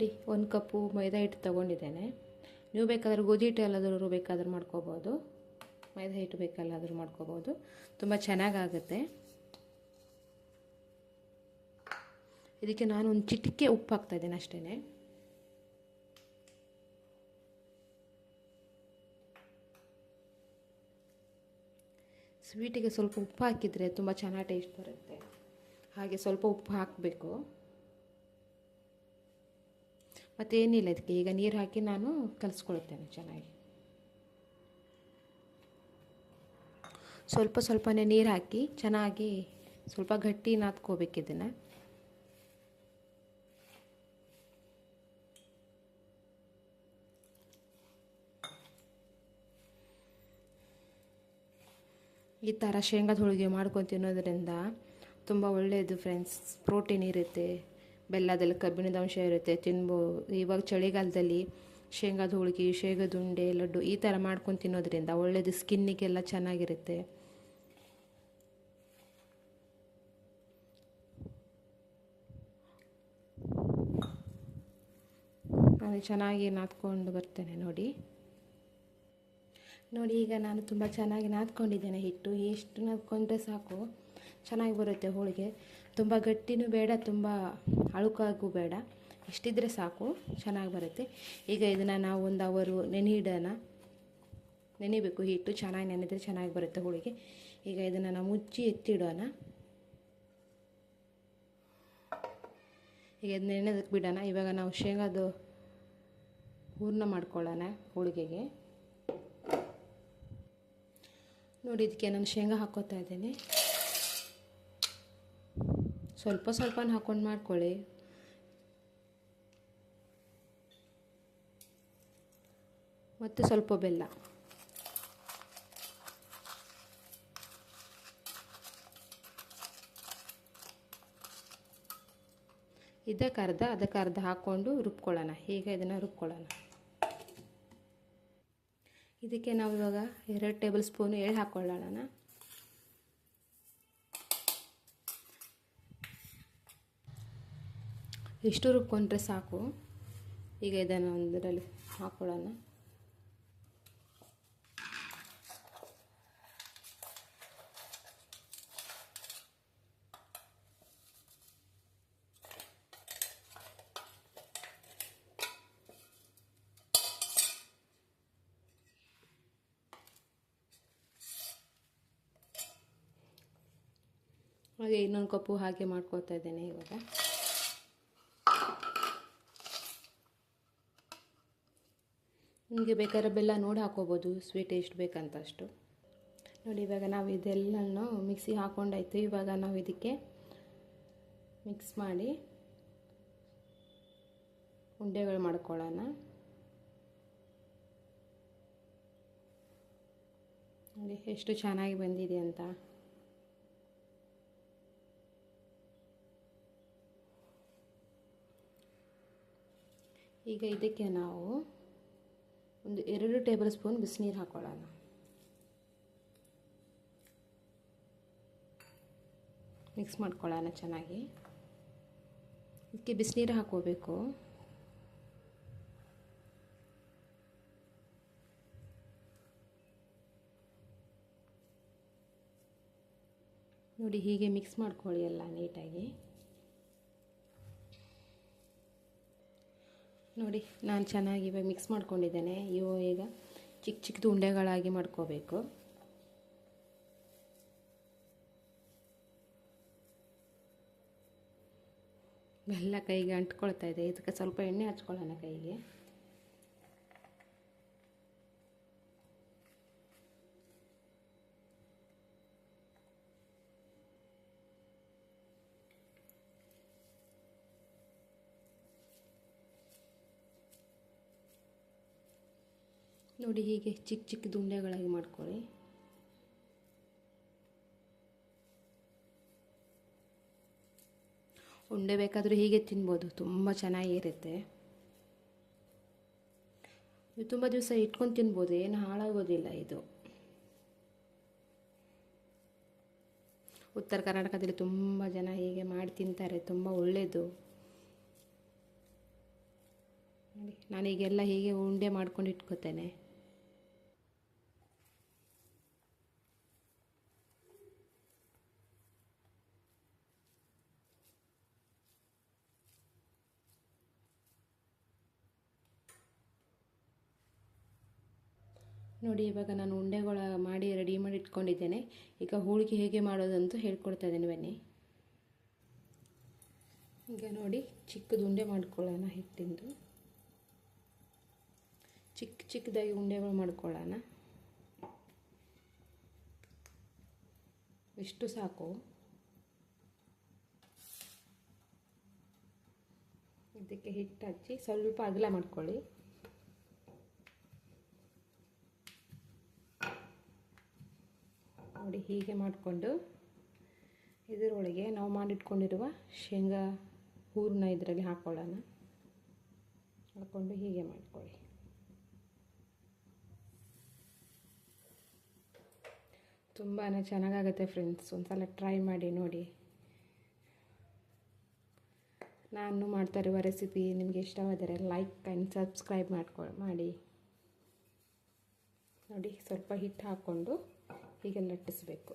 ನೋಡಿ 1 ಕಪ್ಪು ಮೈದಾ ಹಿಟ್ಟು ತೊಗೊಂಡಿದ್ದೇನೆ. ನೀವು ಬೇಕಾದರೆ ಗೋಧಿ ಹಿಟ್ಟು ಎಲ್ಲಾದರೂ ಬೇಕಾದರೂ ಮಾಡ್ಕೋಬೋದು, ಮೈದಾ ಹಿಟ್ಟು ಬೇಕೆಲ್ಲಾದರೂ ಮಾಡ್ಕೋಬೋದು, ತುಂಬ ಚೆನ್ನಾಗಾಗುತ್ತೆ. ಇದಕ್ಕೆ ನಾನು ಒಂದು ಚಿಟಿಕೆ ಉಪ್ಪು ಹಾಕ್ತಾಯಿದ್ದೇನೆ ಅಷ್ಟೇ. ಸ್ವೀಟಿಗೆ ಸ್ವಲ್ಪ ಉಪ್ಪು ಹಾಕಿದರೆ ತುಂಬ ಚೆನ್ನಾಗಿ ಟೇಸ್ಟ್ ಬರುತ್ತೆ, ಹಾಗೆ ಸ್ವಲ್ಪ ಉಪ್ಪು ಹಾಕಬೇಕು. ಮತ್ತೇನಿಲ್ಲ, ಇದಕ್ಕೆ ಈಗ ನೀರು ಹಾಕಿ ನಾನು ಕಲಿಸ್ಕೊಳ್ತೇನೆ ಚೆನ್ನಾಗಿ. ಸ್ವಲ್ಪನೇ ನೀರು ಹಾಕಿ ಚೆನ್ನಾಗಿ ಸ್ವಲ್ಪ ಗಟ್ಟಿ ನಾದ್ಕೋಬೇಕು ಇದನ್ನು. ಈ ಥರ ಶೇಂಗಾದ ಹೋಳಿಗೆ ಮಾಡ್ಕೊಂಡು ತಿನ್ನೋದ್ರಿಂದ ತುಂಬ ಒಳ್ಳೆಯದು ಫ್ರೆಂಡ್ಸ್. ಪ್ರೋಟೀನ್ ಇರುತ್ತೆ, ಬೆಲ್ಲದಲ್ಲಿ ಕಬ್ಬಿಣದ ಅಂಶ ಇರುತ್ತೆ, ಇವಾಗ ಚಳಿಗಾಲದಲ್ಲಿ ಶೇಂಗಾದ ಹೋಳಿಗೆ, ಶೇಂಗಾದ ಉಂಡೆ, ಲಡ್ಡು ಈ ಥರ ಮಾಡ್ಕೊಂಡು ತಿನ್ನೋದ್ರಿಂದ ಒಳ್ಳೆಯದು, ಸ್ಕಿನ್ನಿಗೆಲ್ಲ ಚೆನ್ನಾಗಿರುತ್ತೆ. ನಾನು ಚೆನ್ನಾಗಿ ನಾದ್ಕೊಂಡು ಬರ್ತೇನೆ ನೋಡಿ. ಈಗ ನಾನು ತುಂಬ ಚೆನ್ನಾಗಿ ನಾದ್ಕೊಂಡಿದ್ದೇನೆ ಹಿಟ್ಟು. ಎಷ್ಟು ನಾದ್ಕೊಂಡ್ರೆ ಸಾಕು ಚೆನ್ನಾಗಿ ಬರುತ್ತೆ ಹೋಳಿಗೆ. ತುಂಬ ಗಟ್ಟಿನೂ ಬೇಡ, ತುಂಬ ಅಳುಕಾಗೂ ಬೇಡ, ಇಷ್ಟಿದ್ರೆ ಸಾಕು ಚೆನ್ನಾಗಿ ಬರುತ್ತೆ. ಈಗ ಇದನ್ನು ನಾವು 1 ಅವರು ನೆನಿಬೇಕು. ಹಿಟ್ಟು ಚೆನ್ನಾಗಿ ನೆನೆದರೆ ಚೆನ್ನಾಗಿ ಬರುತ್ತೆ ಹೋಳಿಗೆ. ಈಗ ಇದನ್ನು ನಾವು ಮುಚ್ಚಿ ಎತ್ತಿಡೋಣ. ಈಗ ಇದು ನೆನೆದಕ್ಕೆ ಬಿಡೋಣ. ಇವಾಗ ನಾವು ಶೇಂಗಾದು ಹೂರ್ಣ ಮಾಡ್ಕೊಳ್ಳೋಣ ಹೋಳಿಗೆಗೆ. ನೋಡಿ, ಇದಕ್ಕೆ ನಾನು ಶೇಂಗಾ ಹಾಕ್ಕೋತಾ ಇದ್ದೇನೆ. ಸ್ವಲ್ಪ ಹಾಕ್ಕೊಂಡು ಮಾಡ್ಕೊಳ್ಳಿ. ಮತ್ತು ಸ್ವಲ್ಪ ಬೆಲ್ಲ. ಅದಕ್ಕೆ ಅರ್ಧ ಹಾಕ್ಕೊಂಡು ರುಬ್ಕೊಳ್ಳೋಣ. ಈಗ ಇದನ್ನು ರುಬ್ಕೊಳ್ಳೋಣ. ಇದಕ್ಕೆ ನಾವು ಇವಾಗ 2 ಟೇಬಲ್ ಸ್ಪೂನು ಎಳ್ಳು ಹಾಕ್ಕೊಳ್ಳೋಣ. ಇಷ್ಟು ರುಬ್ಕೊಂಡ್ರೆ ಸಾಕು. ಈಗ ಇದನ್ನು ಒಂದರಲ್ಲಿ ಹಾಕ್ಕೊಳ್ಳೋಣ. ಹಾಗೆ ಇನ್ನೊಂದು ಕಪ್ಪು ಹಾಗೆ ಮಾಡ್ಕೊತಾ ಇದ್ದೇನೆ. ಇವಾಗ ನಿಮಗೆ ಬೇಕಾದ್ರೆ ಬೆಲ್ಲ ನೋಡಿ ಹಾಕೋಬೋದು, ಸ್ವೀಟ್ ಎಷ್ಟು ಬೇಕಂತ ಅಷ್ಟು. ನೋಡಿ, ಇವಾಗ ನಾವು ಇದೆಲ್ಲನೂ ಮಿಕ್ಸಿ ಹಾಕ್ಕೊಂಡಾಯ್ತು. ಇವಾಗ ನಾವು ಇದಕ್ಕೆ ಮಿಕ್ಸ್ ಮಾಡಿ ಉಂಡೆಗಳು ಮಾಡ್ಕೊಳ್ಳೋಣ. ನೋಡಿ ಎಷ್ಟು ಚೆನ್ನಾಗಿ ಬಂದಿದೆ ಅಂತ. ಈಗ ಇದಕ್ಕೆ ನಾವು ಒಂದು 2 ಟೇಬಲ್ ಸ್ಪೂನ್ ಬಿಸಿನೀರು ಹಾಕ್ಕೊಳ್ಳೋಣ. ಮಿಕ್ಸ್ ಮಾಡ್ಕೊಳ್ಳೋಣ ಚೆನ್ನಾಗಿ. ಇದಕ್ಕೆ ಬಿಸಿನೀರು ಹಾಕ್ಕೋಬೇಕು. ನೋಡಿ, ಹೀಗೆ ಮಿಕ್ಸ್ ಮಾಡ್ಕೊಳ್ಳಿ ಎಲ್ಲ ನೀಟಾಗಿ. ನೋಡಿ, ನಾನು ಚೆನ್ನಾಗಿ ಇವಾಗ ಮಿಕ್ಸ್ ಮಾಡ್ಕೊಂಡಿದ್ದೇನೆ. ಇವು ಈಗ ಚಿಕ್ಕದು ಉಂಡೆಗಳಾಗಿ ಮಾಡ್ಕೋಬೇಕು. ಬೆಲ್ಲ ಕೈಗೆ ಅಂಟ್ಕೊಳ್ತಾ ಇದೆ. ಇದಕ್ಕೆ ಸ್ವಲ್ಪ ಎಣ್ಣೆ ಹಚ್ಕೊಳ್ಳೋಣ ಕೈಗೆ. ನೋಡಿ, ಹೀಗೆ ಚಿಕ್ಕದು ಉಂಡೆಗಳಾಗಿ ಮಾಡ್ಕೊಳ್ಳಿ. ಉಂಡೆ ಬೇಕಾದರೂ ಹೀಗೆ ತಿನ್ಬೋದು, ತುಂಬ ಚೆನ್ನಾಗಿರುತ್ತೆ. ಇದು ತುಂಬ ದಿವಸ ಇಟ್ಕೊಂಡು ತಿನ್ಬೋದು, ಏನು ಹಾಳಾಗೋದಿಲ್ಲ. ಇದು ಉತ್ತರ ಕರ್ನಾಟಕದಲ್ಲಿ ತುಂಬ ಜನ ಹೀಗೆ ಮಾಡಿ ತಿಂತಾರೆ, ತುಂಬ ಒಳ್ಳೆಯದು. ನೋಡಿ ನಾನೀಗೆಲ್ಲ ಹೀಗೆ ಉಂಡೆ ಮಾಡ್ಕೊಂಡು ಇಟ್ಕೋತೇನೆ. ನೋಡಿ ಇವಾಗ ನಾನು ಉಂಡೆಗಳ ಮಾಡಿ ರೆಡಿ ಮಾಡಿ ಇಟ್ಕೊಂಡಿದ್ದೇನೆ. ಈಗ ಹೋಳಿಗೆ ಹೇಗೆ ಮಾಡೋದಂತ ಹೇಳ್ಕೊಡ್ತಾ ಇದ್ದೇನೆ ಬನ್ನಿ. ಈಗ ನೋಡಿ ಚಿಕ್ಕದು ಉಂಡೆ ಮಾಡ್ಕೊಳ್ಳೋಣ. ಹಿಟ್ಟಿಂದು ಚಿಕ್ಕದಾಗಿ ಉಂಡೆಗಳು ಮಾಡ್ಕೊಳ್ಳೋಣ. ಇಷ್ಟು ಸಾಕು. ಇದಕ್ಕೆ ಹಿಟ್ಟು ಹಚ್ಚಿ ಸ್ವಲ್ಪ ಅಗಲ ಮಾಡ್ಕೊಳ್ಳಿ. ನೋಡಿ ಹೀಗೆ ಮಾಡಿಕೊಂಡು ಇದರೊಳಗೆ ನಾವು ಮಾಡಿಟ್ಕೊಂಡಿರುವ ಶೇಂಗಾ ಹೂರನ್ನ ಇದರಲ್ಲಿ ಹಾಕ್ಕೊಳ್ಳೋಣ. ಹಾಕ್ಕೊಂಡು ಹೀಗೆ ಮಾಡ್ಕೊಳ್ಳಿ. ತುಂಬಾ ಚೆನ್ನಾಗಾಗುತ್ತೆ ಫ್ರೆಂಡ್ಸ್, ಒಂದ್ಸಲ ಟ್ರೈ ಮಾಡಿ ನೋಡಿ. ನಾನು ಮಾಡ್ತಾ ಇರುವ ರೆಸಿಪಿ ನಿಮಗೆ ಇಷ್ಟವಾದರೆ ಲೈಕ್ ಆ್ಯಂಡ್ ಸಬ್ಸ್ಕ್ರೈಬ್ ಮಾಡಿ. ನೋಡಿ ಸ್ವಲ್ಪ ಹಿಟ್ಟು ಹಾಕ್ಕೊಂಡು ಹೀಗೆ ಲಟ್ಟಿಸಬೇಕು.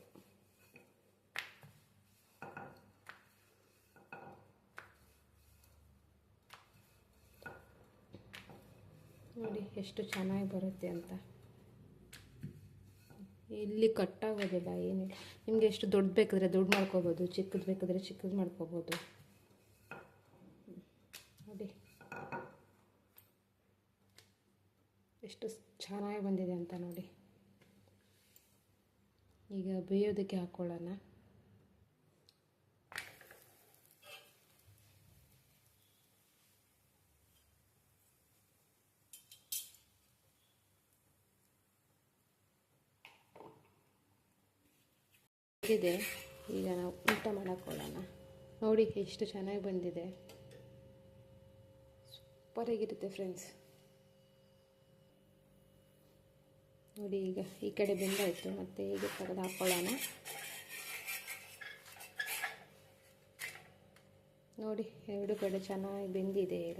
ನೋಡಿ ಎಷ್ಟು ಚೆನ್ನಾಗಿ ಬರುತ್ತೆ ಅಂತ. ಇಲ್ಲಿ ಕಟ್ಟಾಗೋದಿಲ್ಲ, ಏನಿಲ್ಲ. ನಿಮಗೆ ಎಷ್ಟು ದೊಡ್ಡ ಬೇಕಾದರೆ ದೊಡ್ಡ ಮಾಡ್ಕೋಬೋದು, ಚಿಕ್ಕದು ಬೇಕಾದರೆ ಚಿಕ್ಕದು ಮಾಡ್ಕೋಬೋದು. ನೋಡಿ ಎಷ್ಟು ಚೆನ್ನಾಗಿ ಬಂದಿದೆ ಅಂತ ನೋಡಿ. ಈಗ ಬೇಯೋದಕ್ಕೆ ಹಾಕ್ಕೊಳ್ಳೋಣ. ಇದೆ, ಈಗ ನಾವು ಊಟ ಮಾಡಕೊಳ್ಳೋಣ. ನೋಡಿ ಎಷ್ಟು ಚೆನ್ನಾಗಿ ಬಂದಿದೆ, ಸೂಪರಾಗಿರುತ್ತೆ ಫ್ರೆಂಡ್ಸ್. ನೋಡಿ ಈಗ ಈ ಕಡೆ ಬೆಂದಾಯಿತು, ಮತ್ತು ಈಗ ತೆಗೆದು ಹಾಕ್ಕೊಳ್ಳೋಣ. ನೋಡಿ ಎರಡು ಕಡೆ ಚೆನ್ನಾಗಿ ಬೆಂದಿದೆ. ಈಗ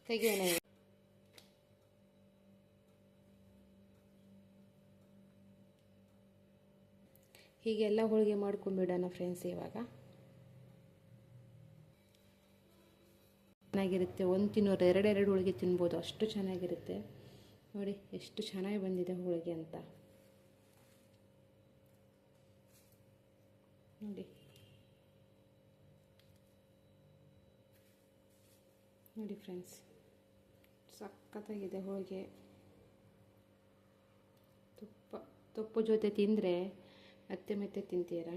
ತೆಗೆಯೋಣ. ಹೀಗೆಲ್ಲ ಹೋಳಿಗೆ ಮಾಡ್ಕೊಂಡ್ಬಿಡೋಣ ಫ್ರೆಂಡ್ಸ್. ಇವಾಗ ಚೆನ್ನಾಗಿರುತ್ತೆ, ಒಂದು ತಿನ್ನೋರು ಎರಡೆರಡು ಹೋಳಿಗೆ ತಿನ್ಬೋದು, ಅಷ್ಟು ಚೆನ್ನಾಗಿರುತ್ತೆ. ನೋಡಿ ಎಷ್ಟು ಚೆನ್ನಾಗಿ ಬಂದಿದೆ ಹೋಳಿಗೆ ಅಂತ. ನೋಡಿ ನೋಡಿ ಫ್ರೆಂಡ್ಸ್, ಸಖತ್ತಾಗಿದೆ ಹೋಳಿಗೆ. ತುಪ್ಪ ಜೊತೆ ತಿಂದರೆ ಮತ್ತೆ ತಿಂತೀರಾ.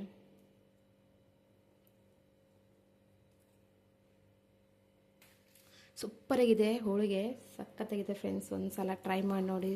ಸೂಪರಾಗಿದೆ ಹೋಳಿಗೆ, ಸಖತ್ತಾಗಿದೆ ಫ್ರೆಂಡ್ಸ್. ಒಂದು ಸಲ ಟ್ರೈ ಮಾಡಿ ನೋಡಿ.